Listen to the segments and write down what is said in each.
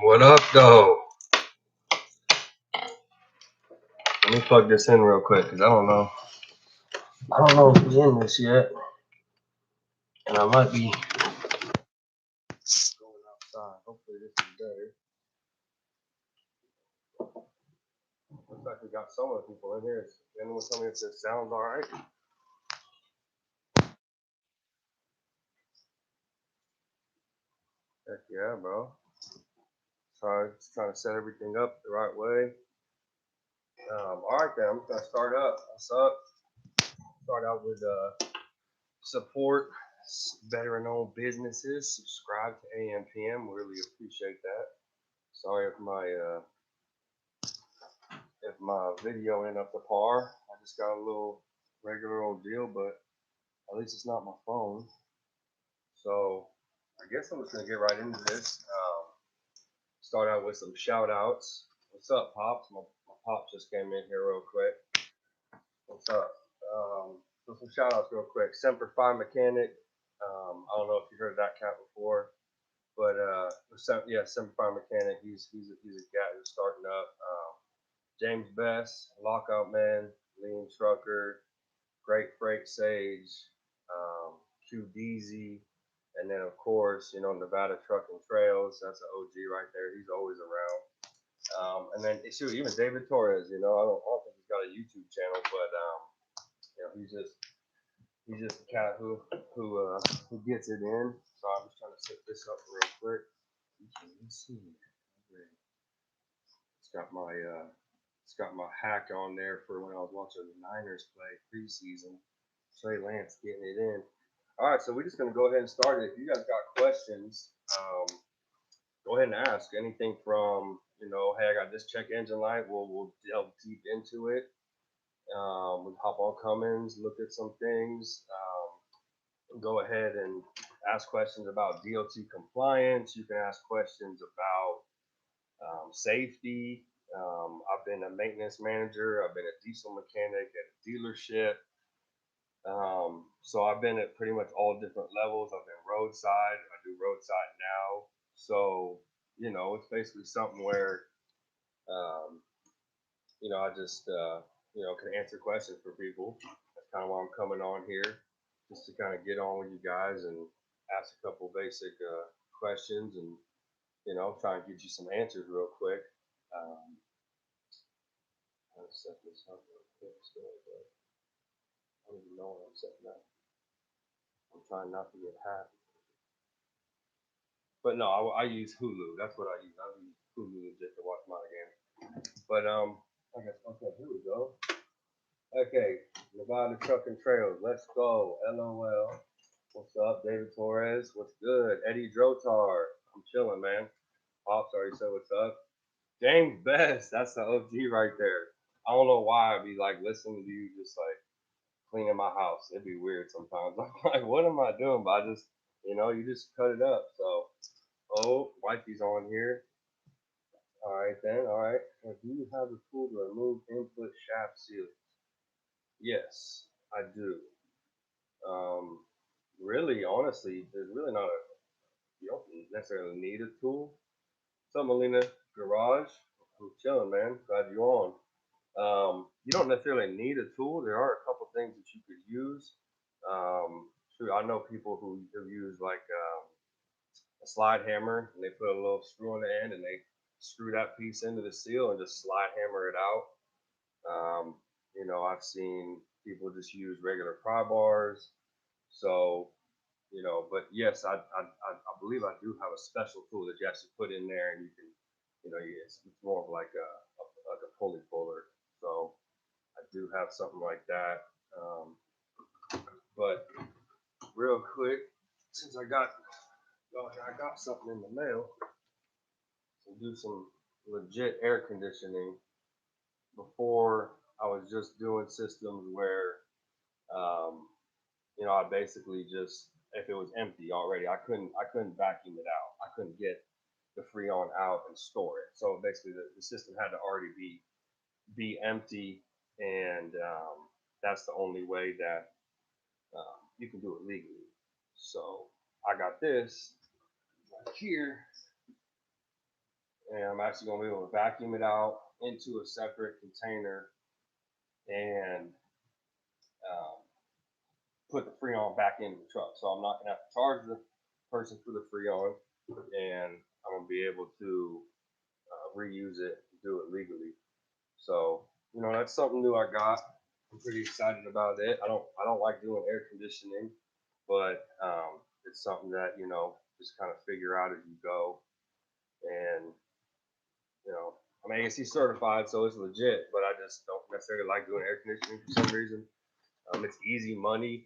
What up, though? Let me plug this in real quick because I don't know if he's in this yet, and I might be going outside. Hopefully, this is better. Looks like we got some of the people in here. Anyone tell me if this sounds all right? Heck yeah, bro. Just trying to set everything up the right way. All right, then I'm just gonna start up. What's up? Start out with support veteran-owned businesses. Subscribe to AMPM. Really appreciate that. Sorry if my video ain't up to par. I just got a little regular old deal, but at least it's not my phone. So I guess I'm just gonna get right into this. Start out with some shout outs. What's up, Pops? My Pop just came in here real quick. What's up? So some shout outs real quick. Semper Fi Mechanic. I don't know if you heard of that cat before, but Semper Fi Mechanic. He's a guy who's starting up. James Best, Lockout Man, Lean Trucker, Great Freight Sage, QDZ, and then of course, Nevada Trucking Trails. That's an OG right there. He's always around. And then even David Torres. I don't think he's got a YouTube channel, but he's just a cat who gets it in. So I'm just trying to set this up real quick. You can see it's got my hack on there for when I was watching the Niners play preseason. Trey Lance getting it in. All right, so we're just gonna go ahead and start it. If you guys got questions, go ahead and ask anything from hey, I got this check engine light. We'll delve deep into it. We'll hop on Cummins, look at some things. Go ahead and ask questions about DOT compliance. You can ask questions about safety. I've been a maintenance manager. I've been a diesel mechanic at a dealership. So I've been at pretty much all different levels. I've been roadside. I do roadside now. So, it's basically something where, I just, can answer questions for people. That's kind of why I'm coming on here, just to kind of get on with you guys and ask a couple basic questions and, try and get you some answers real quick. Let's set this up real quick. I don't even know what I'm setting up. I'm trying not to get hacked. But no, I use Hulu. That's what I use. I use Hulu just to watch my game. But I guess okay, here we go. Okay, Nevada Trucking Trails. Let's go. LOL. What's up, David Torres? What's good? Eddie Drotar. I'm chilling, man. Pops already said what's up. James Best. That's the OG right there. I don't know why I'd be like listening to you just like cleaning my house. It'd be weird sometimes. I'm like, what am I doing? But I just, you just cut it up. So, wifey's on here. All right then. All right. Do you have the tool to remove input shaft seals? Yes, I do. Really, honestly, there's really not a. You don't necessarily need a tool. What's up, Melina? Garage. I'm chilling, man. Glad you're on. You don't necessarily need a tool. There are a couple things that you could use. I know people who use like a slide hammer, and they put a little screw on the end, and they screw that piece into the seal and just slide hammer it out. I've seen people just use regular pry bars. So, but yes, I believe I do have a special tool that you actually put in there, and you can, it's more of like a pulley puller. So I do have something like that. But real quick, since I got something in the mail, to do some legit air conditioning. Before I was just doing systems where, I basically just if it was empty already, I couldn't vacuum it out. I couldn't get the Freon out and store it. So basically, the system had to already be empty, and that's the only way that you can do it legally. So I got this right here. and I'm actually going to be able to vacuum it out into a separate container and um, put the Freon back into the truck. So I'm not going to have to charge the person for the Freon, and I'm going to be able to reuse it, do it legally. So that's something new I got. I'm pretty excited about it. I don't like doing air conditioning, but it's something that just kind of figure out as you go. And I'm ASC certified, so it's legit. But I just don't necessarily like doing air conditioning for some reason. It's easy money.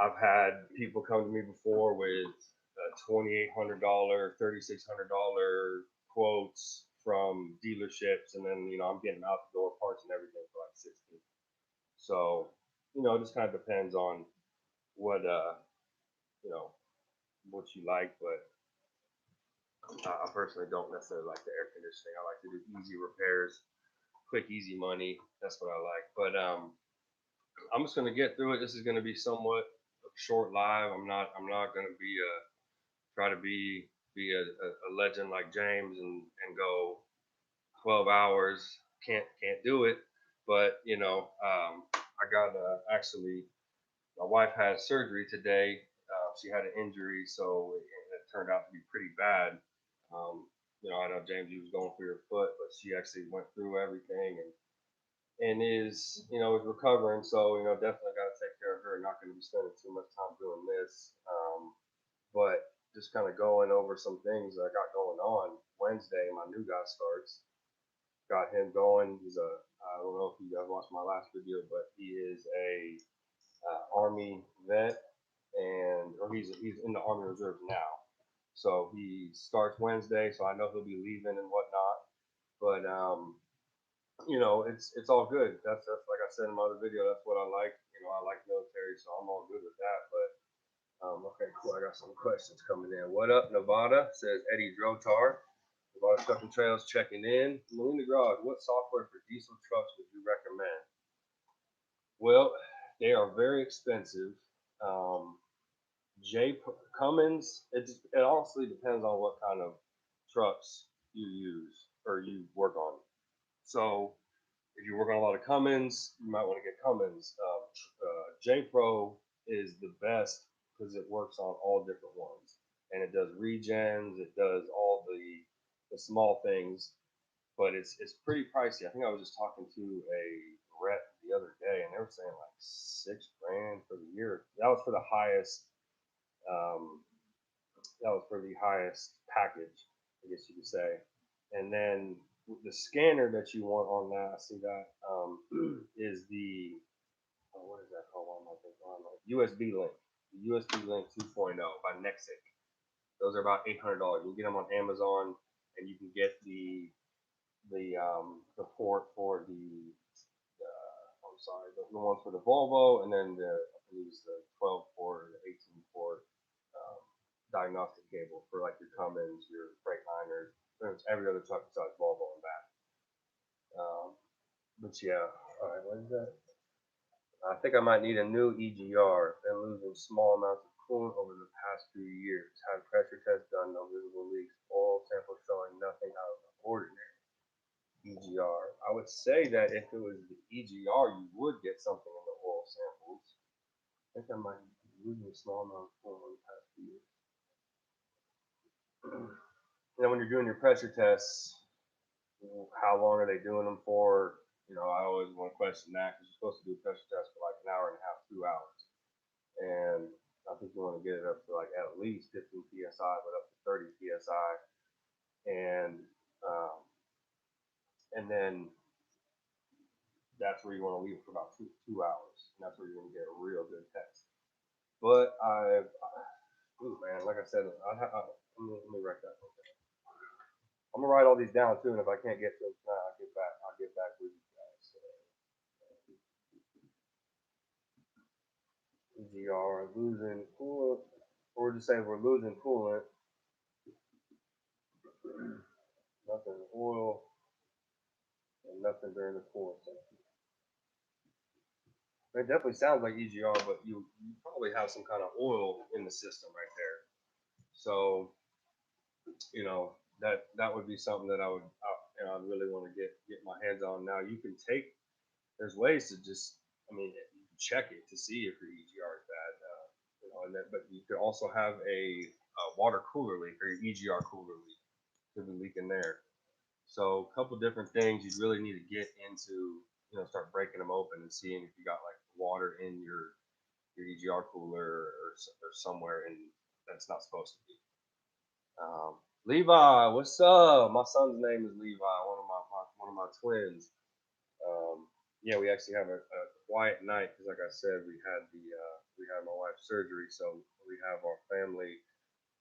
I've had people come to me before with $2,800, $3,600 quotes from dealerships, and then I'm getting out the door parts and everything for like 60. So it just kind of depends on what you know what you like, but I personally don't necessarily like the air conditioning. I like to do easy repairs, quick, easy money. That's what I like. But I'm just gonna get through it. This is gonna be somewhat short live. I'm not gonna be try to be a legend like James and go 12 hours. Can't do it. But I got actually my wife had surgery today. She had an injury, so it turned out to be pretty bad. I know James, you was going for your foot, but she actually went through everything and is recovering. So definitely got to take care of her. Not going to be spending too much time doing this, but just kind of going over some things that I got going on. Wednesday, my new guy starts. Got him going. I don't know if you guys watched my last video, but he is a Army vet, and or he's in the Army Reserves now. So he starts Wednesday, so I know he'll be leaving and whatnot. But it's all good. That's like I said in my other video. That's what I like. I like military, so I'm all good with that. But okay, cool. I got some questions coming in. What up, Nevada? Says Eddie Drotar. Nevada Truck and Trails checking in. Melinda Garage, what software for diesel trucks would you recommend? Well, they are very expensive. Um, J Cummins. It honestly depends on what kind of trucks you use or you work on. So if you work on a lot of Cummins, you might want to get Cummins. J Pro is the best because it works on all different ones, and it does regens. It does all the small things, but it's pretty pricey. I think I was just talking to a rep the other day, and they were saying like 6 grand for the year. That was for the highest. Um, that was for the highest package, I guess you could say. And then the scanner that you want on that, I see that is the what is that called? USB link. The USB link 2.0 by Nexic. Those are about $800. You can get them on Amazon, and you can get the port for I'm sorry, the ones for the Volvo, and then I believe it's the 12 port or the 18 port um, diagnostic cable for like your Cummins, your Freightliners, pretty much every other truck besides Volvo and back. But yeah, all right, what is that? I think I might need a new EGR. Been losing small amounts of coolant over the past few years. Had pressure tests done, no visible leaks. Oil sample showing nothing out of the ordinary. EGR. I would say that if it was the EGR, you would get something in the oil samples. I think I might be losing a small amount of coolant over the past few years. When you're doing your pressure tests, how long are they doing them for? I always want to question that because you're supposed to do a pressure test for like an hour and a half, 2 hours. And I think you want to get it up to like at least 15 psi, but up to 30 psi. And um, and then that's where you want to leave it for about two hours. And that's where you're going to get a real good test. But man, like I said, let me write that. I'm gonna write all these down too, and if I can't get to them tonight, I'll get back with you guys. EGR losing coolant, or just say we're losing coolant. Nothing oil and nothing during the coolant section. It definitely sounds like EGR, but you probably have some kind of oil in the system right there. So that would be something that I'd really want to get my hands on. Now you can take there's ways to just I mean you can check it to see if your EGR is bad, and then, but you could also have a water cooler leak or your EGR cooler leak could be leaking there. So a couple different things you really need to get into, start breaking them open and seeing if you got like water in your EGR cooler or somewhere and that's not supposed to be. Levi, what's up? My son's name is Levi, one of my twins. Yeah, we actually have a quiet night because, like I said, we had my wife's surgery, so we have our family,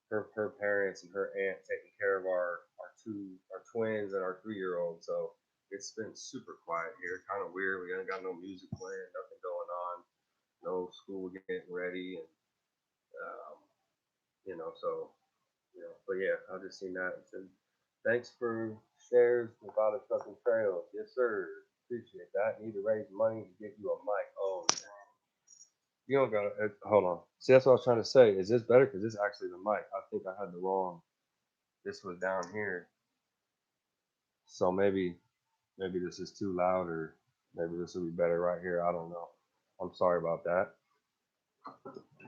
her parents and her aunt taking care of our twins and our 3 year old. So it's been super quiet here, kind of weird. We ain't got no music playing, nothing going on, no school getting ready, and um, so but yeah, I just seen that and said, thanks for shares about a trucking trails. Yes, sir. Appreciate that. Need to raise money to get you a mic. Oh, you don't got to. Hold on. See, that's what I was trying to say. Is this better? Because this is actually the mic. I think I had the wrong. This was down here. So maybe this is too loud or maybe this will be better right here. I don't know. I'm sorry about that.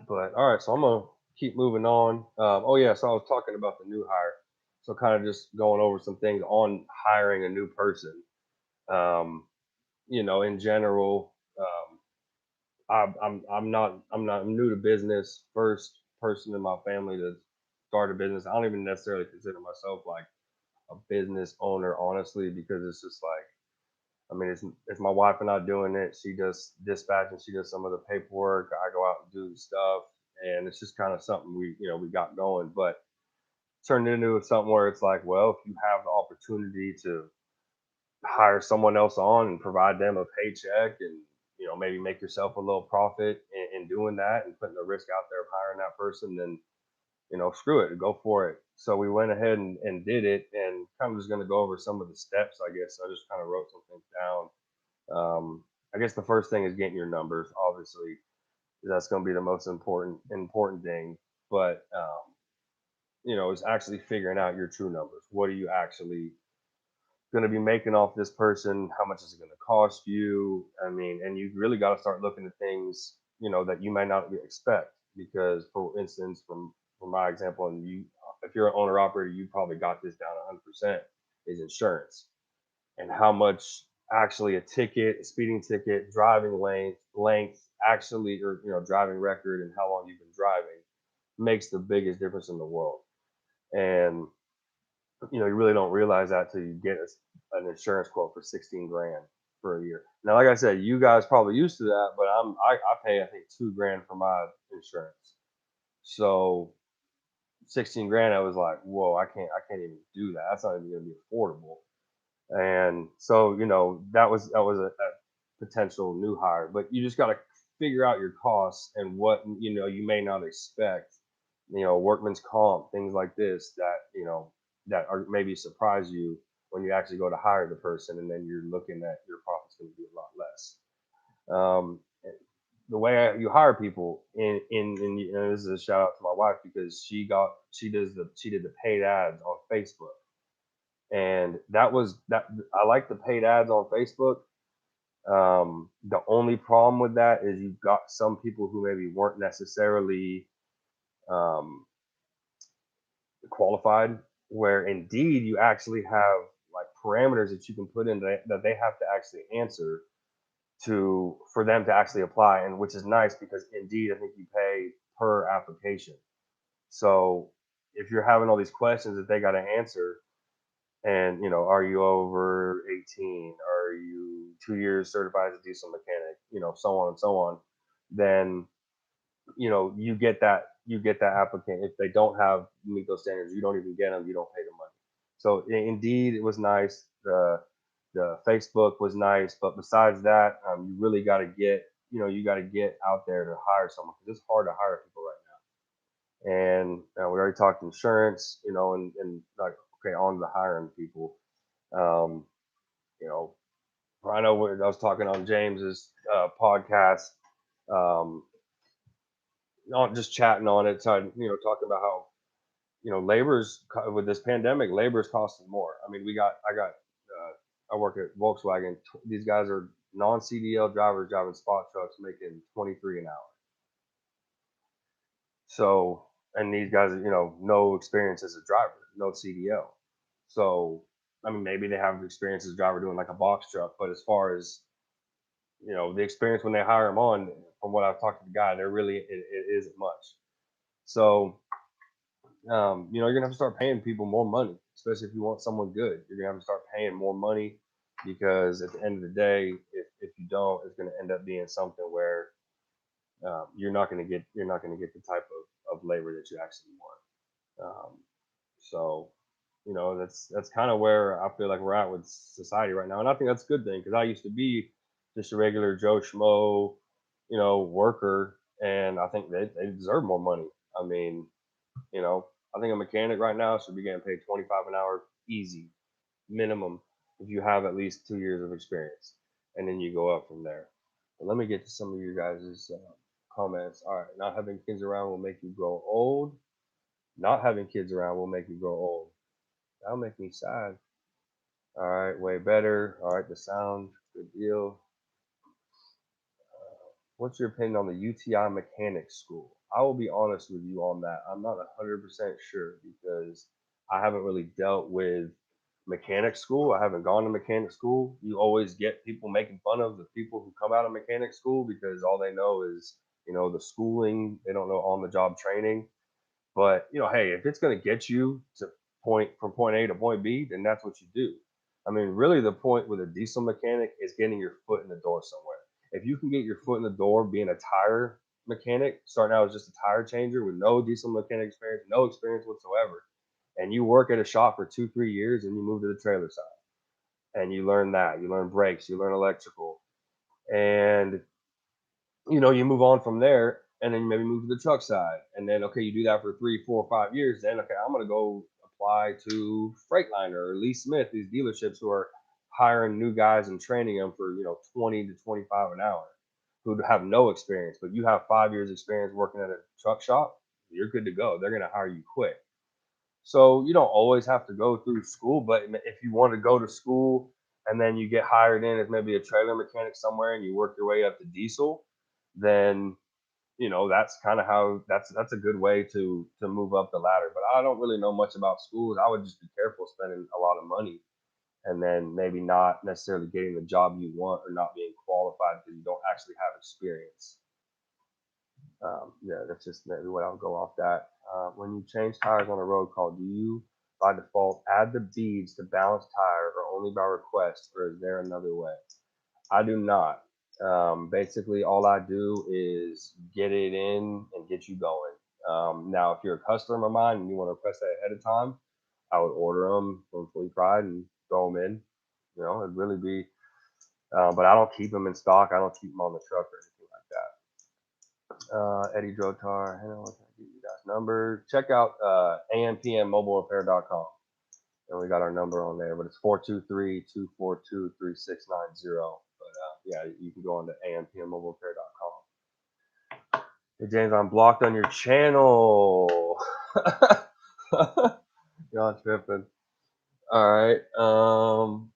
But all right, so I'm gonna keep moving on. Oh yeah, so I was talking about the new hire. So kind of just going over some things on hiring a new person. Um, in general, I'm new to business. First person in my family to start a business. I don't even necessarily consider myself like a business owner, honestly, because it's just like I mean, it's my wife and I doing it. She does dispatch and she does some of the paperwork. I go out and do the stuff, and it's just kind of something we got going. But turned into something where it's like, well, if you have the opportunity to hire someone else on and provide them a paycheck, and maybe make yourself a little profit in doing that and putting the risk out there of hiring that person, then screw it, go for it. So we went ahead and did it, and kind of just going to go over some of the steps, I guess. I just kind of wrote some things down. I guess the first thing is getting your numbers. Obviously, that's going to be the most important thing. But is actually figuring out your true numbers. What are you actually going to be making off this person? How much is it going to cost you? I mean, and you really got to start looking at things that you might not expect. Because, for instance, from my example, and if you're an owner operator, you probably got this down 100%. Is insurance and how much actually a speeding ticket, driving length, actually, or driving record, and how long you've been driving makes the biggest difference in the world. And you really don't realize that till you get an insurance quote for 16 grand for a year. Now, like I said, you guys probably used to that, but I pay I think 2 grand for my insurance. So 16 grand, I was like, whoa, I can't even do that. That's not even gonna be affordable. And so that was a potential new hire, but you just got to figure out your costs and what you may not expect, workman's comp, things like this that are maybe surprise you when you actually go to hire the person, and then you're looking at your profits going to be a lot less. um, the way you hire people this is a shout out to my wife because she did the paid ads on Facebook, and that I like the paid ads on Facebook. The only problem with that is you've got some people who maybe weren't necessarily um, qualified. Where Indeed, you actually have like parameters that you can put in that they have to actually answer to for them to actually apply, and which is nice because Indeed, I think you pay per application. So if you're having all these questions that they got to answer, and are you over 18, are you 2 years certified as a diesel mechanic, so on and so on, then you get that applicant. If they don't have meet those standards, you don't even get them, you don't pay the money. So Indeed, it was nice. The Facebook was nice, but besides that, you really got to get out there to hire someone, because it's hard to hire people right now. And we already talked insurance, and like, okay, on to the hiring people. um, you know, I know I was talking on James's podcast, um, not just chatting on it, so talking about how labor's with this pandemic, labor's costing more. I mean, I work at Volkswagen. These guys are non-CDL drivers driving spot trucks, making 23 an hour. So, and these guys are, no experience as a driver, no CDL. So, I mean, maybe they have experience as a driver doing like a box truck, but as far as the experience when they hire them on, from what I've talked to the guy, it isn't much. So, you're gonna have to start paying people more money, especially if you want someone good. You're gonna have to start paying more money because at the end of the day, if you don't, it's gonna end up being something where you're not gonna get the type of labor that you actually want. So, that's kind of where I feel like we're at with society right now, and I think that's a good thing because I used to be just a regular Joe Schmo, worker, and I think they deserve more money. I mean, you know, I think a mechanic right now should be getting paid 25 an hour easy minimum if you have at least 2 years of experience, and then you go up from there. But let me get to some of you guys' comments. All right, not having kids around will make you grow old. Not having kids around will make you grow old. That'll make me sad. All right, way better. All right, the sound, good deal. What's your opinion on the UTI mechanic school? I will be honest with you on that. I'm not 100% sure because I haven't really dealt with mechanic school. I haven't gone to mechanic school. You always get people making fun of the people who come out of mechanic school because all they know is, the schooling. They don't know on the job training. But hey, if it's going to get you to point from point A to point B, then that's what you do. I mean, really, the point with a diesel mechanic is getting your foot in the door somewhere. If you can get your foot in the door being a tire mechanic, starting out as just a tire changer with no diesel mechanic experience, no experience whatsoever, and you work at a shop for 2-3 years and you move to the trailer side and you learn that, you learn brakes, you learn electrical, and you move on from there and then you maybe move to the truck side. And then, okay, you do that for 3, 4, 5 years. Then, okay, I'm going to go apply to Freightliner or Lee Smith, these dealerships who are hiring new guys and training them for, 20 to 25 an hour who have no experience, but you have 5 years experience working at a truck shop. You're good to go. They're going to hire you quick. So you don't always have to go through school, but if you want to go to school and then you get hired in as maybe a trailer mechanic somewhere and you work your way up to diesel, then that's kind of how that's a good way to move up the ladder. But I don't really know much about schools. I would just be careful spending a lot of money and then maybe not necessarily getting the job you want or not being qualified because you don't actually have experience. Yeah, that's just maybe what I'll go off that. When you change tires on a road call, do you by default add the beads to balance tire or only by request, or is there another way? I do not. Basically, all I do is get it in and get you going. Now, if you're a customer of mine and you want to request that ahead of time, I would order them from Fully Fried and throw them in. It'd really be, but I don't keep them in stock. I don't keep them on the truck or anything like that. Eddie Drotar, hang on, I give you guys number. Check out ampmmobilerepair.com. And we got our number on there, but it's 423-242-3690. But yeah, you can go on to ampmmobilerepair.com. Hey James, I'm blocked on your channel. Y'all tripping. All right. All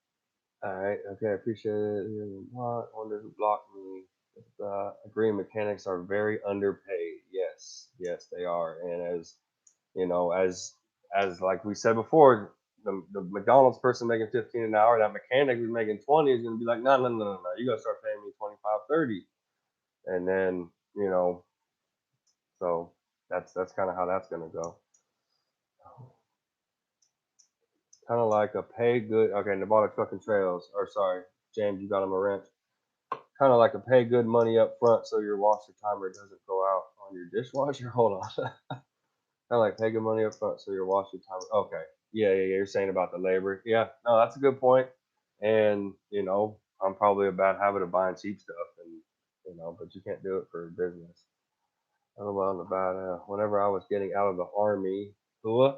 right. Okay. I appreciate it. Wonder who blocked me. Agree mechanics are very underpaid. Yes. Yes, they are. And as as like we said before, the McDonald's person making 15 an hour, that mechanic who's making 20 is gonna be like, no, no, no, no, no. You gotta start paying me 25, 30. And then, so that's kind of how that's gonna go. Kind of like a pay good. Okay, Nevada Trucking Trails. Or sorry, James, you got him a wrench. Kind of like a pay good money up front so your washer timer doesn't go out on your dishwasher. Hold on. Kind of like pay good money up front so your washer timer. Okay. Yeah, yeah, yeah. You're saying about the labor. Yeah. No, that's a good point. And I'm probably a bad habit of buying cheap stuff, and but you can't do it for business. Oh well, Nevada. Whenever I was getting out of the army, I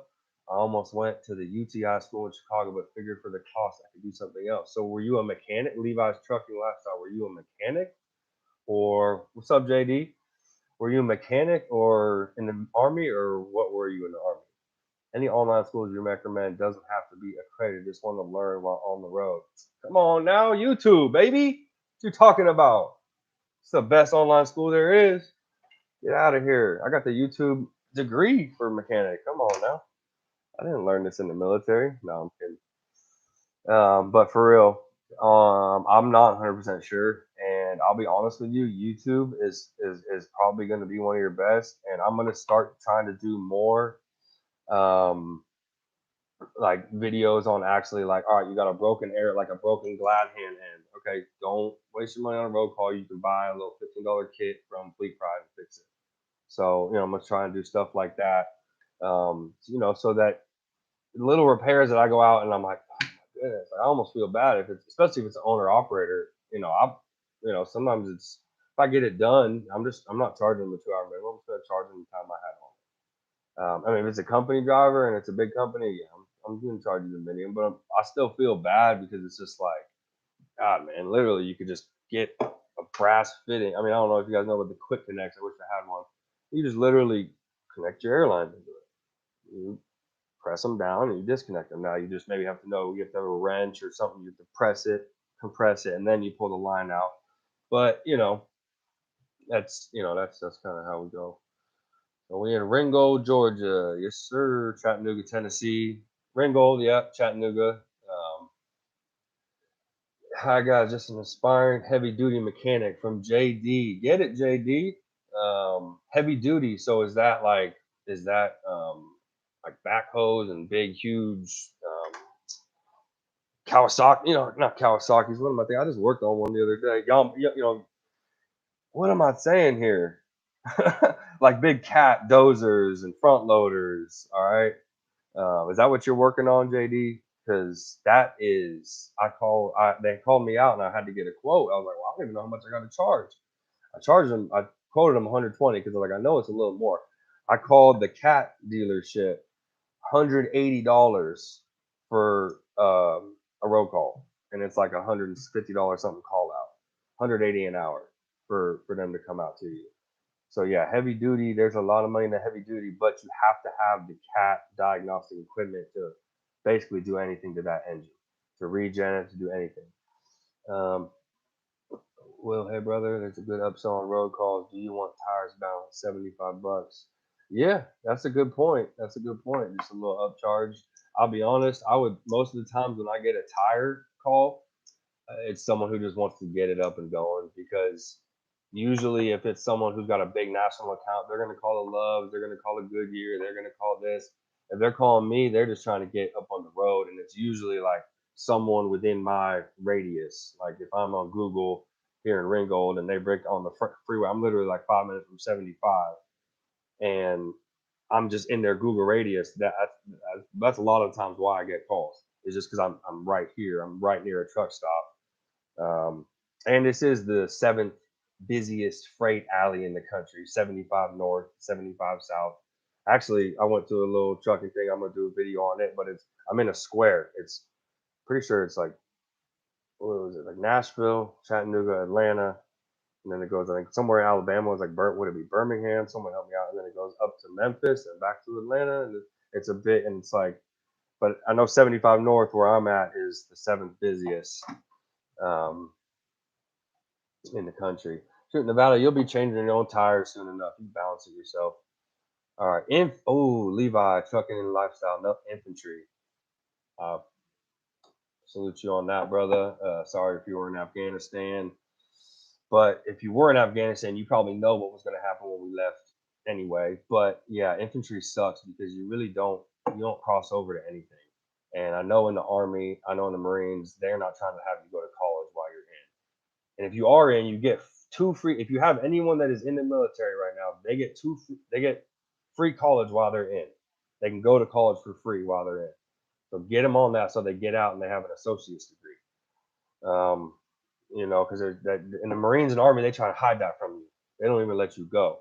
almost went to the UTI school in Chicago, but figured for the cost I could do something else. So were you a mechanic? Levi's Trucking Lifestyle. Were you a mechanic, or what's up, JD? Were you a mechanic or in the army, or what were you in the army? Any online schools you recommend doesn't have to be accredited. Just want to learn while on the road. Come on now, YouTube, baby. What you talking about? It's the best online school there is. Get out of here. I got the YouTube degree for mechanic. Come on now. I didn't learn this in the military. No, I'm kidding. But for real, I'm not 100% sure, and I'll be honest with you. YouTube is probably going to be one of your best, and I'm going to start trying to do more um, like videos on actually like, all right, you got a broken air, like a broken glad hand end. Okay, don't waste your money on a road call. You can buy a little $15 kit from Fleet Pride and fix it. So I'm gonna try and do stuff like that. So that little repairs that I go out and I'm like, oh my goodness, I almost feel bad if it's, especially if it's an owner operator. Sometimes it's if I get it done, I'm not charging them the 2 hour minimum. I'm just gonna charge them the time I had on. I mean, if it's a company driver and it's a big company, yeah, I'm going to charge you the minimum, but I still feel bad because it's just like, God, man, literally, you could just get a brass fitting. I mean, I don't know if you guys know what the quick connects. I wish I had one. You just literally connect your airlines into it. You press them down and you disconnect them. Now you just maybe have to know you have to have a wrench or something. You have to press it, compress it, and then you pull the line out. But that's kind of how we go. So we in Ringgold, Georgia. Yes, sir. Chattanooga, Tennessee. Ringgold, yep, Chattanooga. Hi guys, just an aspiring heavy duty mechanic from JD. Get it, JD? Heavy duty. So is that like backhoes and big huge Kawasaki? Not Kawasaki's. What am I thinking? I just worked on one the other day. What am I saying here? Like big cat dozers and front loaders. All right. Is that what you're working on, JD? Because they called me out and I had to get a quote. I was like, well, I don't even know how much I got to charge. I quoted them 120 because like I know it's a little more. I called the cat dealership $180 for a road call, and it's like $150 something call out, 180 an hour for them to come out to you. So yeah, heavy duty. There's a lot of money in the heavy duty, but you have to have the cat diagnostic equipment to basically do anything to that engine, to regen it, to do anything. Um, Will, hey brother, there's a good upsell on road calls. Do you want tires balanced? $75. Yeah, that's a good point. That's a good point. Just a little upcharge. I'll be honest. I would most of the times when I get a tire call, it's someone who just wants to get it up and going because usually if it's someone who's got a big national account, they're going to call the Loves, they're going to call the Goodyear, they're going to call this. If they're calling me, they're just trying to get up on the road, and it's usually like someone within my radius. Like if I'm on Google here in Ringgold and they break on the freeway, I'm literally like 5 minutes from 75, and I'm just in their Google radius. That's a lot of times why I get calls. It's just because I'm right here. I'm right near a truck stop, and this is the seventh busiest freight alley in the country, 75 north, 75 south. Actually, I went to a little trucking thing. I'm gonna do a video on it, but I'm in a square. It's pretty sure it's like, what was it, like Nashville, Chattanooga, Atlanta, and then it goes, I think somewhere in Alabama is like would it be Birmingham? Someone help me out. And then it goes up to Memphis and back to Atlanta, and it's a bit, and it's like, but I know 75 north where I'm at is the seventh busiest. Um, in the country. Shoot, Nevada, you'll be changing your own tires soon enough. You balance it yourself. All right. Levi, trucking and lifestyle, no infantry. Uh, Salute you on that, brother. Sorry if you were in Afghanistan. But if you were in Afghanistan, you probably know what was going to happen when we left anyway. But yeah, infantry sucks because you don't cross over to anything. And I know in the Army, I know in the Marines, they're not trying to have you go to college while you're in. And if you are in, you get two free. If you have anyone that is in the military right now, they get free college while they're in. They can go to college for free while they're in. So get them on that so they get out and they have an associate's degree. Because in the Marines and Army, they try to hide that from you. They don't even let you go.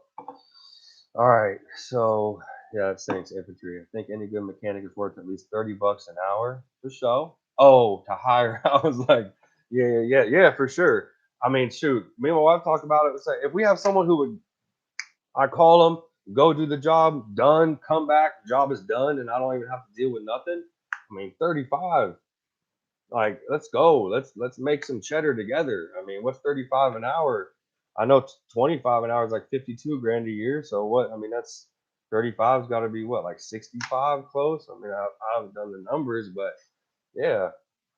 All right, so yeah, it stinks infantry. I think any good mechanic is worth at least $30 an hour for show. Oh, to hire, I was like, yeah, for sure. I mean, shoot, me and my wife talked about it. It's like, if we have someone who would, I call them, go do the job, done, come back, job is done, and I don't even have to deal with nothing. I mean, 35. Like, let's go. Let's make some cheddar together. I mean, what's 35 an hour? I know 25 an hour is like 52 grand a year. So what? I mean, that's 35's got to be what, like 65 close. I mean, I haven't done the numbers, but yeah,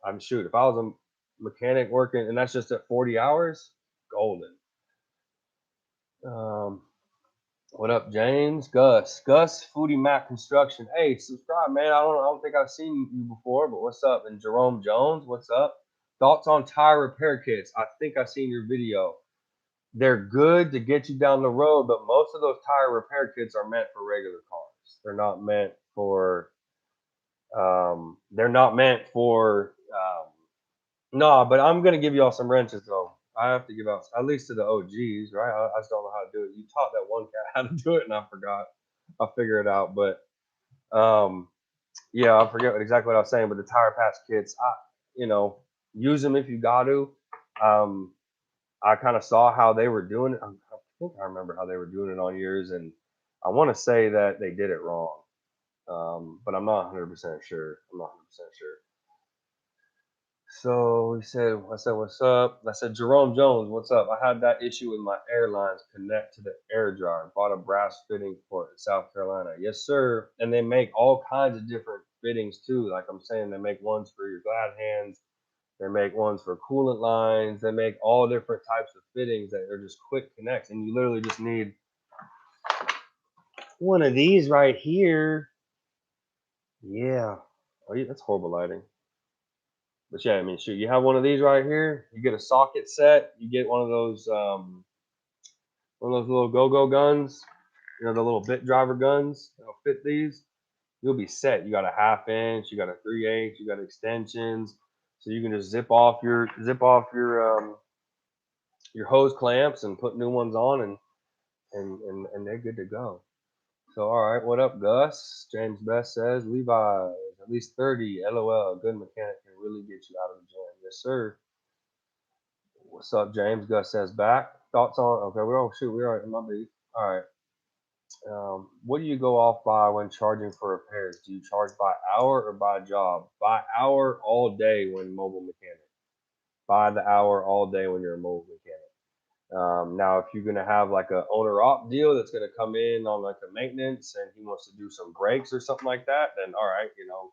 I'm shoot. If I was a mechanic working, and that's just at 40 hours, golden. Um, what up, James? Gus, Foodie Mac Construction. Hey, subscribe, man. I don't think I've seen you before, but what's up? And Jerome Jones, what's up? Thoughts on tire repair kits? I think I've seen your video. They're good to get you down the road, but most of those tire repair kits are meant for regular cars. They're not meant for. They're not meant for. No, but I'm gonna give y'all some wrenches though. I have to give out at least to the OGs, right? I just don't know how to do it. You taught that one cat how to do it, and I forgot. I'll figure it out. But um, yeah, I forget exactly what I was saying. But the tire patch kits, you know, use them if you got to. Um, I kind of saw how they were doing it. I think I remember how they were doing it on yours, and I want to say that they did it wrong. But I'm not 100% sure. I'm not 100% sure. So he said, I said, what's up? I said, Jerome Jones, what's up? I had that issue with my airlines connect to the air dryer. Bought a brass fitting for it in South Carolina. Yes, sir. And they make all kinds of different fittings too. Like I'm saying, they make ones for your glad hands. They make ones for coolant lines. They make all different types of fittings that are just quick connects. And you literally just need one of these right here. Yeah. Oh, yeah, that's horrible lighting. But yeah, I mean, shoot, you have one of these right here. You get a socket set. You get one of those little go-go guns. You know, the little bit driver guns that'll fit these. You'll be set. You got a 1/2 inch. You got a 3/8. You got extensions, so you can just zip off your hose clamps and put new ones on, and they're good to go. So all right, what up, Gus? James Best says Levi at least 30. LOL. A good mechanic can really get you out of the jam. Yes, sir. What's up, James? Gus says back. Thoughts on? Okay, we're in my beat. All right. What do you go off by when charging for repairs? Do you charge by hour or by job? By hour all day when mobile mechanic. By the hour all day when you're a mobile mechanic. Now, if you're gonna have like a owner op deal that's gonna come in on like a maintenance and he wants to do some brakes or something like that, then all right, you know,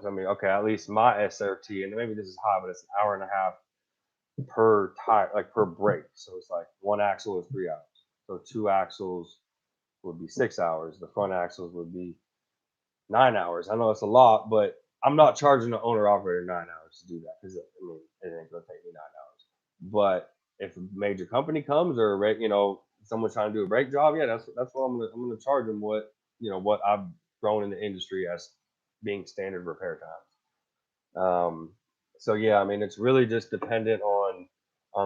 I mean, okay, at least my SRT, and maybe this is high, but it's an hour and a half per tire, like per brake. So it's like one axle is 3 hours. So two axles would be 6 hours. The front axles would be 9 hours. I know it's a lot, but I'm not charging the owner operator 9 hours to do that because I mean it ain't gonna take me 9 hours. But if a major company comes or someone's trying to do a brake job, yeah, that's what I'm gonna charge them what I've grown in the industry as being standard repair times. So yeah, I mean it's really just dependent on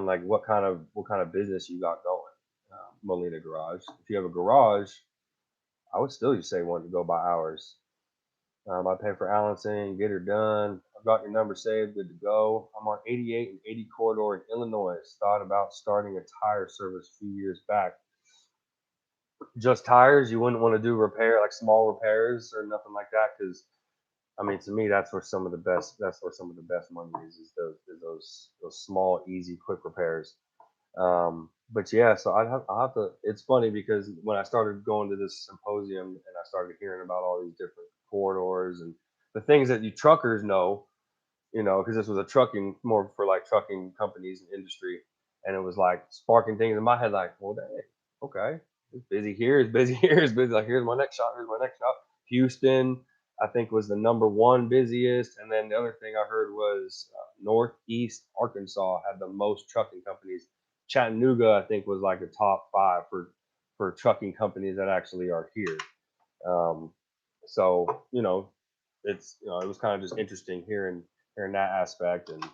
like what kind of business you got going. Molina Garage. If you have a garage, I would still just say one to go by hours. I pay for Allenson, get her done. I've got your number saved, good to go. I'm on 88 and 80 corridor in Illinois. Thought about starting a tire service a few years back. Just tires, you wouldn't want to do repair like small repairs or nothing like that, because I mean, to me, that's where some of the best. That's where some of the best money is those small, easy, quick repairs. But yeah, so I'll have to. It's funny because when I started going to this symposium and I started hearing about all these different corridors and the things that you truckers know, because this was a trucking, more for like trucking companies and industry, and it was like sparking things in my head, like, well, dang, okay, it's busy here, it's busy here, it's busy. Like, here's my next shop, here's my next shop. Houston, I think, was the number one busiest, and then the other thing I heard was Northeast Arkansas had the most trucking companies. Chattanooga, I think, was like the top 5 for trucking companies that actually are here. Um, so it was kind of just interesting hearing that aspect, and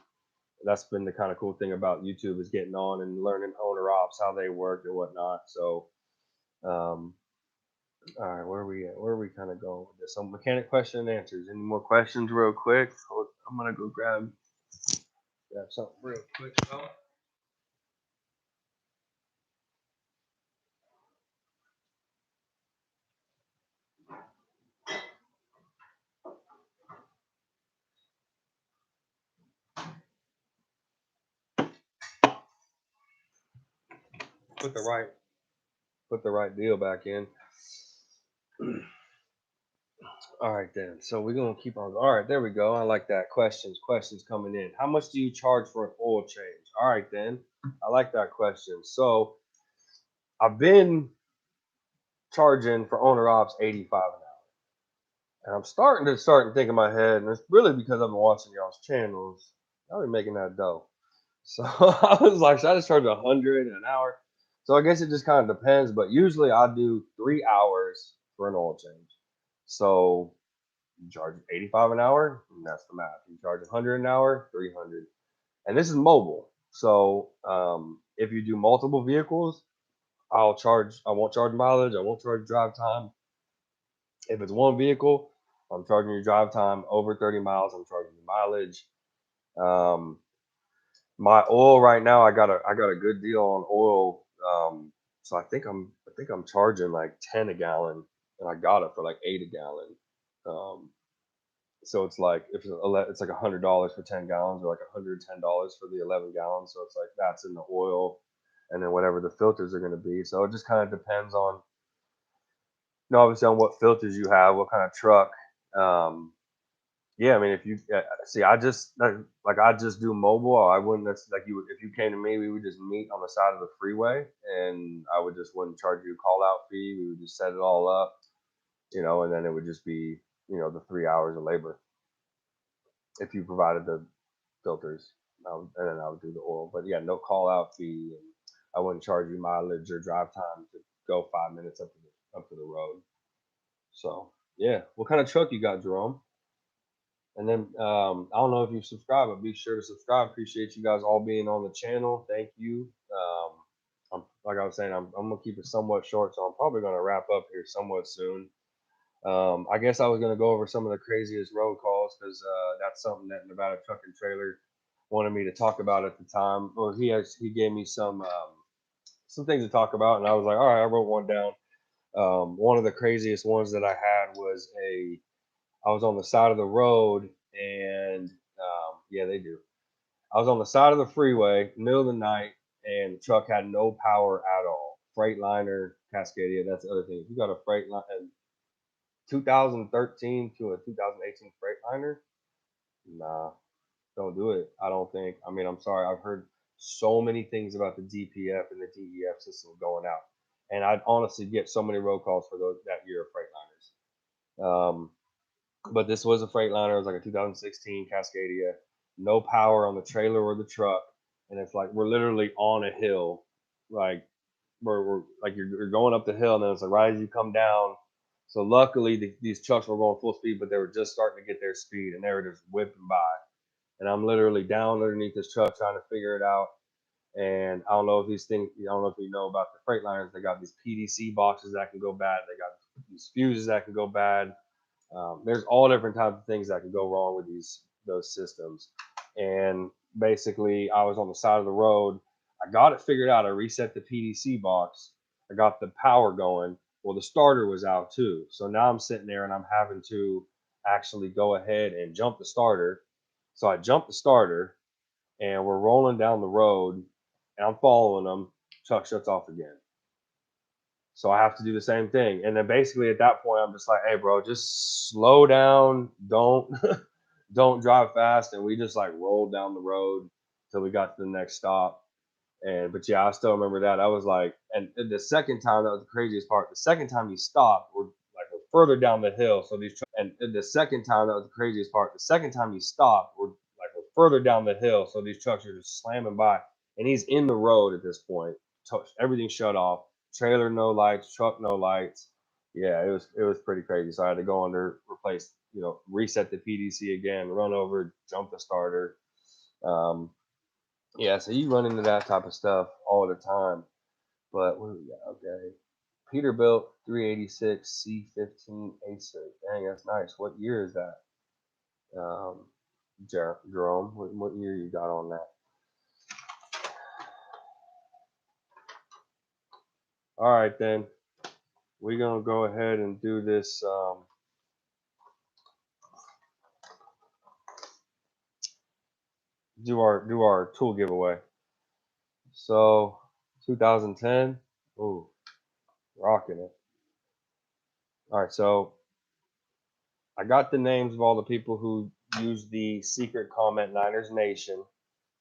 that's been the kind of cool thing about YouTube, is getting on and learning owner ops, how they work and whatnot. So um, all right, where are we at? Where are we kind of going with this? So mechanic question and answers. Any more questions real quick? I'm gonna go grab something real quick. put the right deal back in. All right then. So we're gonna keep on. All right, there we go. I like that. Questions coming in. How much do you charge for an oil change? All right then. I like that question. So I've been charging for owner ops 85 an hour, and I'm starting to think in my head, and it's really because I've been watching y'all's channels. I've been making that dough. So I was like, should I just charge 100 an hour? So I guess it just kind of depends, but usually I do 3 hours for an oil change. So you charge 85 an hour, and that's the math. You charge 100 an hour, 300. And this is mobile. So if you do multiple vehicles, I won't charge mileage, I won't charge drive time. If it's one vehicle, I'm charging you drive time over 30 miles, I'm charging you mileage. Um, my oil right now, I got a good deal on oil. So I think I'm charging like 10 a gallon, and I got it for like 8 a gallon. Um, so it's like if it's like $100 for 10 gallons, or like $110 for the 11 gallons. So it's like that's in the oil, and then whatever the filters are going to be. So it just kind of depends on, obviously on what filters you have, what kind of truck. Um, Yeah, I mean, if you see, I just do mobile. I wouldn't. That's like you. If you came to me, we would just meet on the side of the freeway, and I would just wouldn't charge you a call out fee. We would just set it all up, and then it would just be, the 3 hours of labor if you provided the filters, and then I would do the oil. But yeah, no call out fee, and I wouldn't charge you mileage or drive time to go 5 minutes up to the road. So yeah, what kind of truck you got, Jerome? And then I don't know if you subscribe, but be sure to subscribe. Appreciate you guys all being on the channel. Thank you. Like I was saying, I'm gonna keep it somewhat short, so I'm probably gonna wrap up here somewhat soon. I guess I was gonna go over some of the craziest road calls because that's something that Nevada Truck and Trailer wanted me to talk about at the time. Or he gave me some things to talk about, and I was like, all right, I wrote one down. One of the craziest ones that I had was I was on the side of the road, and yeah, they do. I was on the side of the freeway, middle of the night, and the truck had no power at all. Freightliner, Cascadia, that's the other thing. If you got a Freightliner, 2013 to a 2018 Freightliner, nah, don't do it. I don't think. I mean, I'm sorry. I've heard so many things about the DPF and the DEF system going out, and I'd honestly get so many road calls for those that year of Freightliners. But this was a Freightliner. It was like a 2016 Cascadia. No power on the trailer or the truck, and it's like we're literally on a hill, like we're like you're going up the hill, and then it's like right as you come down. So luckily these trucks were going full speed, but they were just starting to get their speed, and they were just whipping by. And I'm literally down underneath this truck trying to figure it out. And I don't know if these things, I don't know if you know about the Freightliners. They got these PDC boxes that can go bad. They got these fuses that can go bad. There's all different types of things that can go wrong with those systems. And basically, I was on the side of the road. I got it figured out. I reset the PDC box. I got the power going. Well, the starter was out too. So now I'm sitting there and I'm having to actually go ahead and jump the starter. So I jumped the starter, and we're rolling down the road, and I'm following them. Truck shuts off again. So I have to do the same thing. And then basically at that point, I'm just like, hey, bro, just slow down. Don't don't drive fast. And we just like rolled down the road till we got to the next stop. And but yeah, I still remember that. I was like, and the second time, that was the craziest part. The second time you stopped, we're further down the hill. So the second time, that was the craziest part. The second time you stopped, we're further down the hill. So these trucks are just slamming by, and he's in the road at this point. Everything shut off. Trailer no lights, truck no lights. Yeah, it was pretty crazy. So I had to go under, replace, reset the PDC again, run over, jump the starter. Um, yeah, so you run into that type of stuff all the time. But what do we got? Okay. Peterbilt 386 C15 Acer. Dang, that's nice. What year is that? Um, Jerome, what year you got on that? All right, then. We're going to go ahead and do this. Do our tool giveaway. So 2010. Ooh, rocking it. All right, so I got the names of all the people who used the secret comment Niners Nation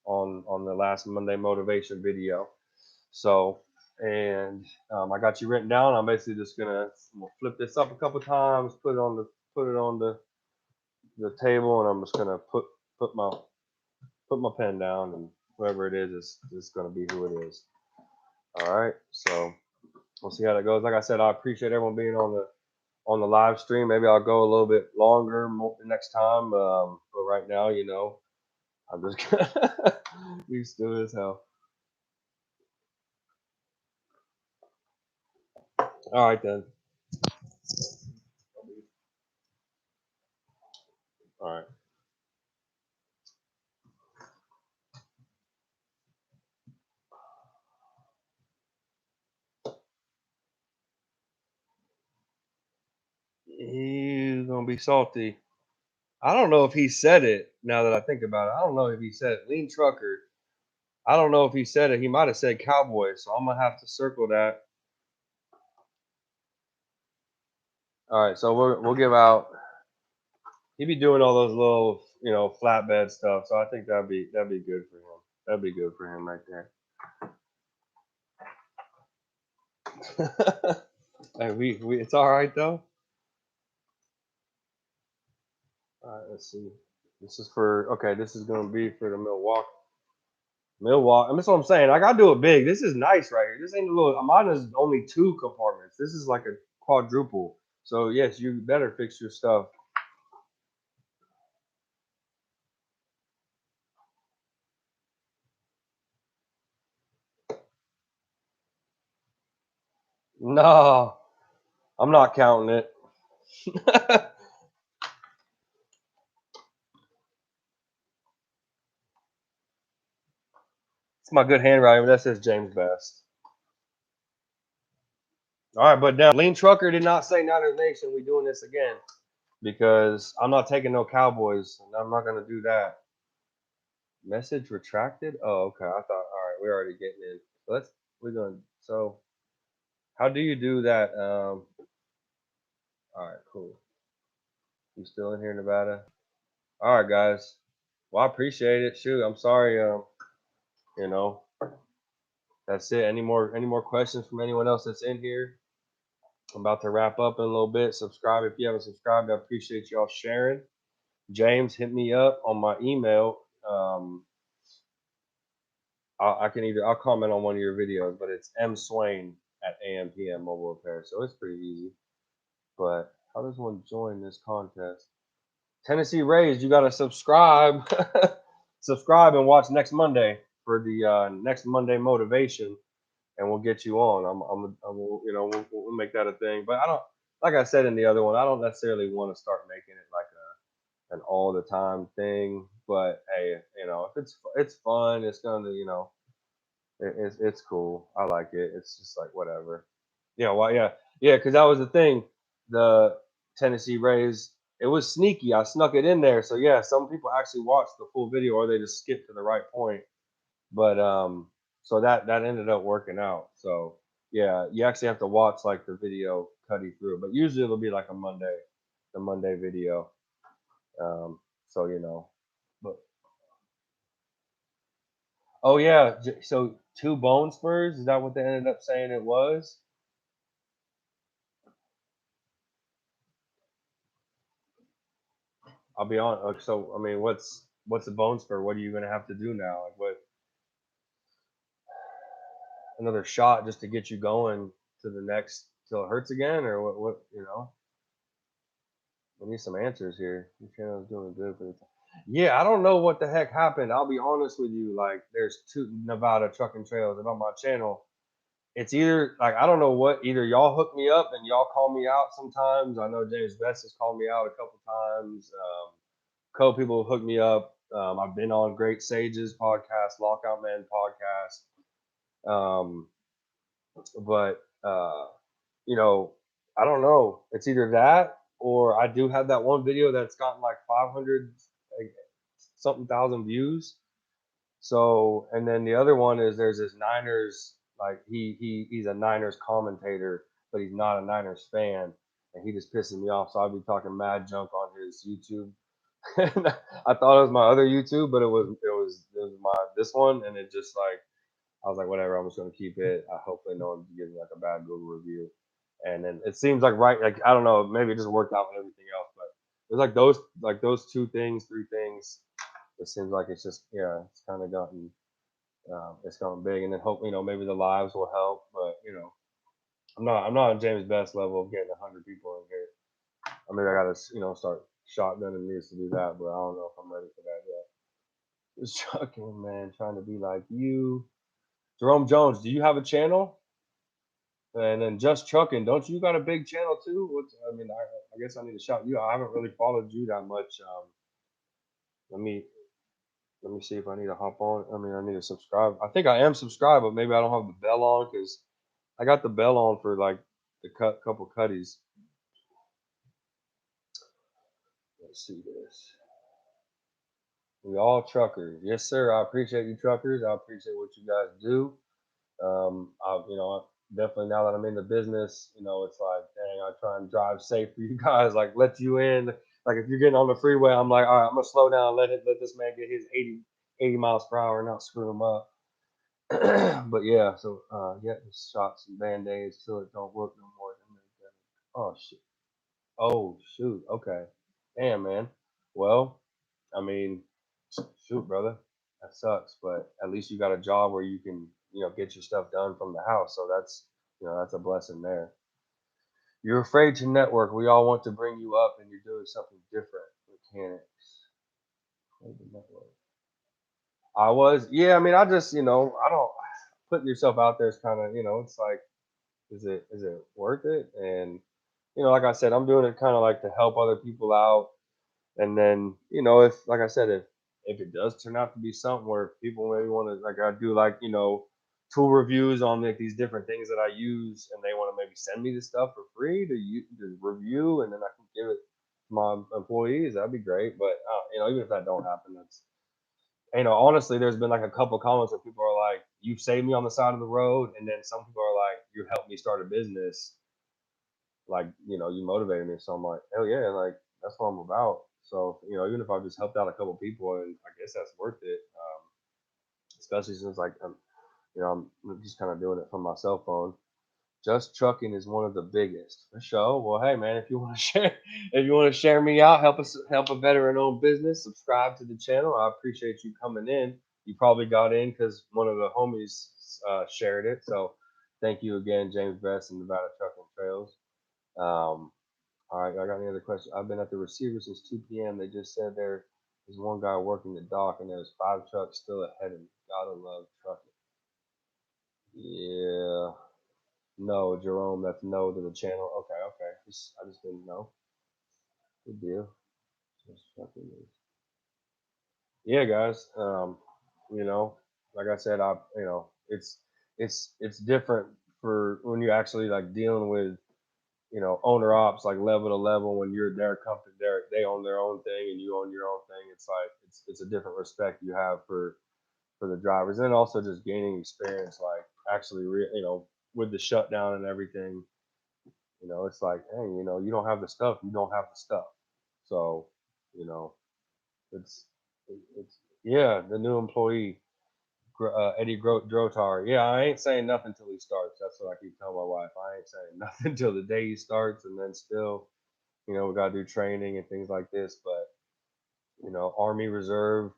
on the last Monday motivation video. So, and I got you written down. I'm basically just gonna flip this up a couple times, put it on the table, and I'm just gonna put my put my pen down, and whoever it is gonna be who it is. All right, so we'll see how that goes. Like I said, I appreciate everyone being on the live stream. Maybe I'll go a little bit longer next time, but right now, I'm just gonna be still as hell. All right then. All right. He's gonna be salty. I don't know if he said it. Now that I think about it, I don't know if he said it. Lean trucker. I don't know if he said it. He might have said Cowboys, so I'm gonna have to circle that. All right, so we'll give out. He'd be doing all those little, flatbed stuff. So I think that'd be good for him. That'd be good for him right there. Hey, we it's all right though. All right, let's see. This is for okay. This is gonna be for the Milwaukee. Milwaukee. And that's what I'm saying. I gotta do it big. This is nice right here. This ain't a little. Mine is only 2 compartments. This is like a quadruple. So yes, you better fix your stuff. No, I'm not counting it. It's my good handwriting. But that says James Best. All right, but now Lean Trucker did not say Niners Nation. We doing this again because I'm not taking no Cowboys, and I'm not gonna do that. Message retracted. Oh, okay. I thought. All right, we're already getting in. So we're going. So how do you do that? All right, cool. You still in here, Nevada? All right, guys. Well, I appreciate it. Shoot, I'm sorry. You know, that's it. Any more questions from anyone else that's in here? I'm about to wrap up in a little bit. Subscribe if you haven't subscribed. I appreciate y'all sharing. James, hit me up on my email. I'll comment on one of your videos, but it's mswain@ampm Mobile Repair. So it's pretty easy. But how does one join this contest? Tennessee Raised, you gotta subscribe. Subscribe and watch next Monday for the next Monday motivation, and we'll get you on. We'll make that a thing. But I don't, like I said in the other one, I don't necessarily want to start making it like an all the time thing. But hey, if it's fun, it's gonna, it's cool. I like it. It's just like whatever. Yeah, well, yeah, because that was the thing. The Tennessee Rays, it was sneaky. I snuck it in there. So yeah, some people actually watched the full video, or they just skipped to the right point. But so that ended up working out. So yeah, you actually have to watch like the video cutting through. But usually it'll be like the Monday video. So but oh yeah, so 2 bone spurs. Is that what they ended up saying it was? I'll be on. So I mean, what's a bone spur? What are you gonna have to do now? Like what? Another shot just to get you going to the next till it hurts again, or what? We need some answers here. Your channel's doing good for the time. Yeah, I don't know what the heck happened. I'll be honest with you. Like, there's 2 Nevada trucking trails about my channel. It's either like I don't know what. Either y'all hook me up and y'all call me out sometimes. I know James Best has called me out a couple times. Couple people hook me up. I've been on Great Sages podcast, Lockout Man podcast. But you know, I don't know. It's either that or I do have that one video that's gotten like 500 like, something thousand views. So, and then the other one is there's this Niners like he's a Niners commentator, but he's not a Niners fan, and he just pisses me off. So I'll be talking mad junk on his YouTube. And I thought it was my other YouTube, but it was my this one, and it just like I was like, whatever, I'm just gonna keep it. I hopefully no one gives me like a bad Google review. And then it seems like right, like I don't know, maybe it just worked out with everything else, but it's like those two things, three things. It seems like it's just yeah, it's kind of gotten it's gone big, and then hope maybe the lives will help, but I'm not on James Best level of getting 100 people in here. I mean, I gotta start shotgunning these to do that, but I don't know if I'm ready for that yet. Just chucking, man, trying to be like you. Jerome Jones, do you have a channel? And then just trucking, don't you got a big channel too? I mean, I guess I need to shout you. I haven't really followed you that much. Let me let me see if I need to hop on. I mean, I need to subscribe. I think I am subscribed, but maybe I don't have the bell on because I got the bell on for like the couple cutties. Let's see this. We all truckers, yes sir. I appreciate you truckers. I appreciate what you guys do. Definitely now that I'm in the business, it's like, dang, I try and drive safe for you guys, like let you in. Like if you're getting on the freeway, I'm like, all right, I'm gonna slow down, let this man get his 80 miles per hour and not screw him up. But yeah, so yeah, just shots and band-aids till it don't work no more. Oh shit. Oh shoot. Okay. Damn man. Well, I mean, shoot, brother, that sucks. But at least you got a job where you can, get your stuff done from the house. So that's a blessing there. You're afraid to network. We all want to bring you up, and you're doing something different. Mechanics. Afraid to network. I was, yeah. I mean, I just, I don't putting yourself out there is kind of, it's like, is it worth it? And like I said, I'm doing it kind of like to help other people out. And then, if like I said, if it does turn out to be something where people maybe want to like I do like, tool reviews on like these different things that I use and they want to maybe send me this stuff for free to review and then I can give it to my employees, that'd be great. But even if that don't happen, that's honestly, there's been like a couple comments where people are like, "You've saved me on the side of the road," and then some people are like, "You helped me start a business." Like you motivated me, so I'm like, hell yeah, like that's what I'm about. So even if I've just helped out a couple people, and I guess that's worth it. Especially since like I'm just kind of doing it from my cell phone. Just trucking is one of the biggest for sure. Well, hey man, if you want to share, if you want to share me out, help a veteran-owned business. Subscribe to the channel. I appreciate you coming in. You probably got in because one of the homies shared it. So thank you again, James Best and Nevada Trucking Trails. Um, all right, I got any other questions? I've been at the receiver since 2 p.m. They just said there is one guy working the dock and there's 5 trucks still ahead of me. Gotta love trucking. Yeah. No, Jerome, that's no to the channel. Okay, okay. I just didn't know. Good deal. Just trucking is. Yeah, guys. You know, like I said, it's different for when you actually like dealing with owner ops like level to level when you're their company, they own their own thing and you own your own thing. It's like it's a different respect you have for the drivers and also just gaining experience, like actually, with the shutdown and everything. It's like, hey, you don't have the stuff, you don't have the stuff. So, you know, it's it's yeah, the new employee. Eddie Drotar. Yeah, I ain't saying nothing till he starts. That's what I keep telling my wife. I ain't saying nothing till the day he starts, and then still, we gotta do training and things like this. But Army Reserve,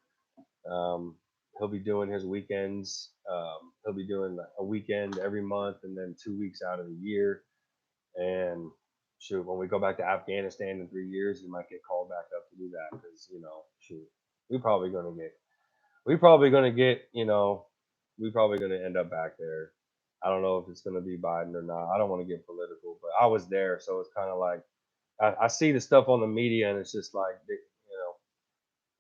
um, he'll be doing his weekends. He'll be doing a weekend every month, and then 2 weeks out of the year. And shoot, when we go back to Afghanistan in 3 years, he might get called back up to do that because shoot, we probably gonna get we probably gonna get, we probably gonna end up back there. I don't know if it's gonna be Biden or not. I don't want to get political, but I was there, so it's kind of like I see the stuff on the media, and it's just like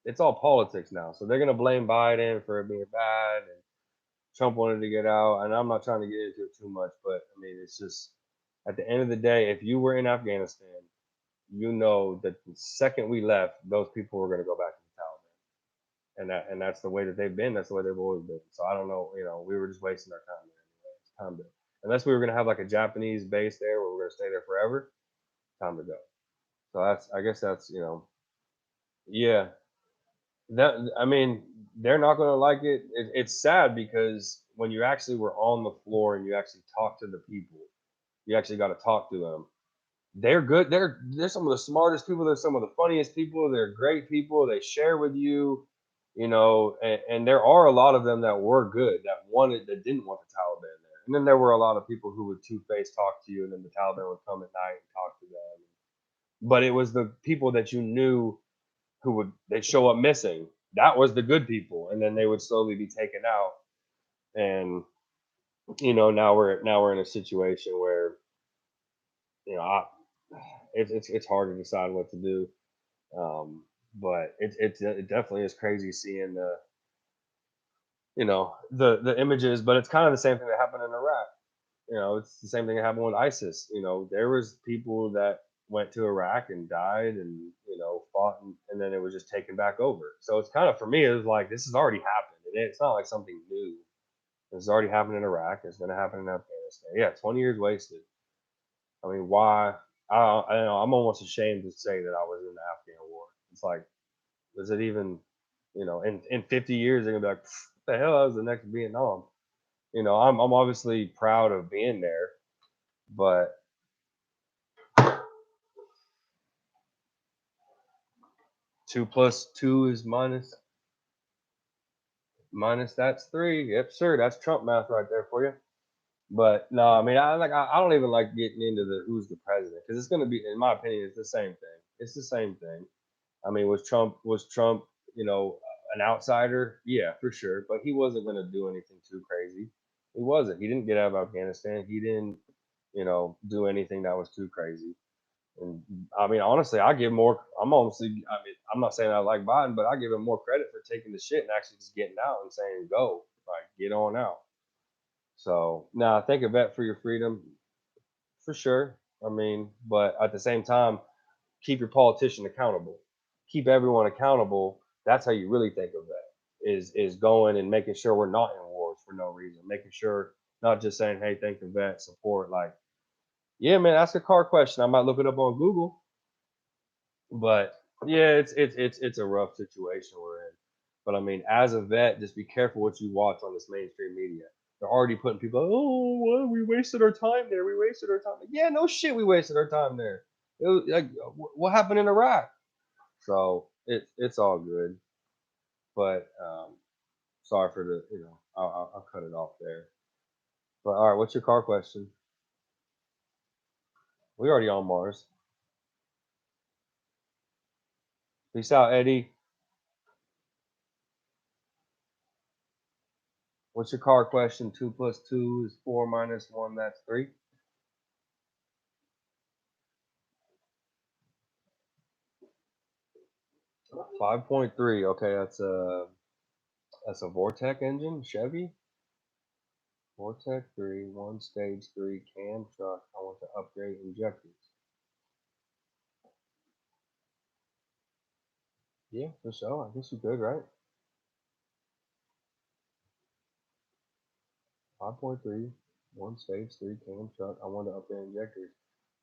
it's all politics now. So they're gonna blame Biden for it being bad, and Trump wanted to get out, and I'm not trying to get into it too much, but I mean, it's just at the end of the day, if you were in Afghanistan, you know that the second we left, those people were gonna go back to the Taliban and that's the way that they've been. That's the way they've always been. So I don't know. We were just wasting our time there. Time to, unless we were gonna have like a Japanese base there where we're gonna stay there forever. Time to go. So that's, I guess that's, yeah. That, I mean, they're not gonna like it. It's sad because when you actually were on the floor and you actually talk to the people, you actually got to talk to them. They're good. They're some of the smartest people. They're some of the funniest people. They're great people. They share with you, and there are a lot of them that were good, that didn't want the Taliban there. And then there were a lot of people who would two face talk to you, and then the Taliban would come at night and talk to them. But it was the people that you knew who would they show up missing. That was the good people, and then they would slowly be taken out. And now we're in a situation where you know I, it's hard to decide what to do. But it definitely is crazy seeing the images. But it's kind of the same thing that happened in Iraq. It's the same thing that happened with ISIS. There was people that went to Iraq and died and fought, and then it was just taken back over. So it's kind of, for me, it was like this has already happened, and it's not like something new. This has already happened in Iraq. It's going to happen in Afghanistan. Yeah, 20 years wasted. I mean, why? I don't know. I'm almost ashamed to say that I was in the Afghan war. It's like, does it even, in 50 years, they're gonna be like, what the hell? That was the next Vietnam. I'm obviously proud of being there, but 2 plus 2 is minus that's 3. Yep, sir. That's Trump math right there for you. But no, I mean, I don't even like getting into the who's the president, because it's gonna be, in my opinion, it's the same thing. It's the same thing. I mean, was Trump, you know, an outsider? Yeah, for sure. But he wasn't going to do anything too crazy. He wasn't. He didn't get out of Afghanistan. He didn't, do anything that was too crazy. And I mean, honestly, I give more. I mean, I'm not saying I like Biden, but I give him more credit for taking the shit and actually just getting out and saying, "Go, like, get on out." So now I think a vet for your freedom, for sure. I mean, but at the same time, keep your politician accountable, keep everyone accountable. That's how you really think of that. Is going and making sure we're not in wars for no reason, making sure, not just saying, hey, thank the vet, support. Like, yeah, man, ask a car question, I might look it up on Google. But yeah, it's a rough situation we're in. But I mean, as a vet, just be careful what you watch on this mainstream media. They're already putting people, oh, well, we wasted our time there. We wasted our time. Yeah, no shit, we wasted our time there. It was like, what happened in Iraq? So it's all good. But sorry for the, I'll cut it off there. But all right, what's your car question? We already on Mars. Peace out, Eddie. What's your car question? 2 plus 2 is 4 minus 1. That's 3. 5.3. Okay, that's a Vortec engine, Chevy. Vortec 3, one stage 3 cam truck. I want to upgrade injectors. Yeah, for sure. I guess you could, right? 5.3, one stage 3 cam truck. I want to upgrade injectors.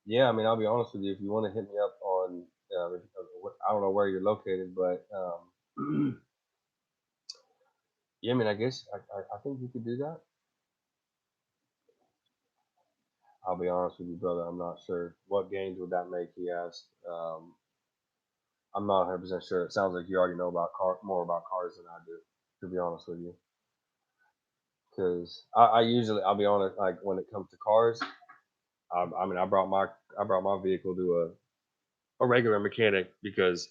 Yeah, I mean, I'll be honest with you. If you want to hit me up on, I don't know where you're located, but yeah, I mean, I guess I think you could do that. I'll be honest with you, brother. I'm not sure. What gains would that make? He asked. I'm not 100% sure. It sounds like you already know more about cars than I do, to be honest with you. Because I usually, I'll be honest, like when it comes to cars, I mean, I brought my vehicle to a regular mechanic because,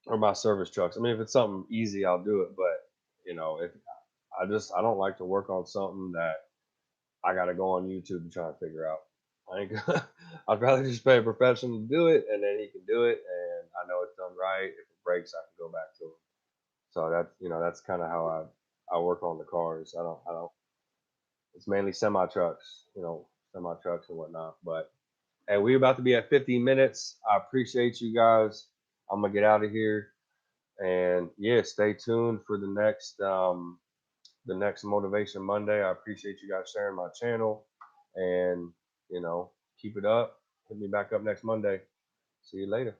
or my service trucks. I mean, if it's something easy, I'll do it. But if I don't like to work on something that I got to go on YouTube to try and figure out. I ain't I'd rather just pay a professional to do it, and then he can do it, and I know it's done right. If it breaks, I can go back to him. So that's kind of how I work on the cars. I don't. It's mainly semi trucks and whatnot. But hey, we about to be at 50 minutes. I appreciate you guys. I'm gonna get out of here, and yeah, stay tuned for the next the next Motivation Monday. I appreciate you guys sharing my channel, and keep it up. Hit me back up next Monday. See you later.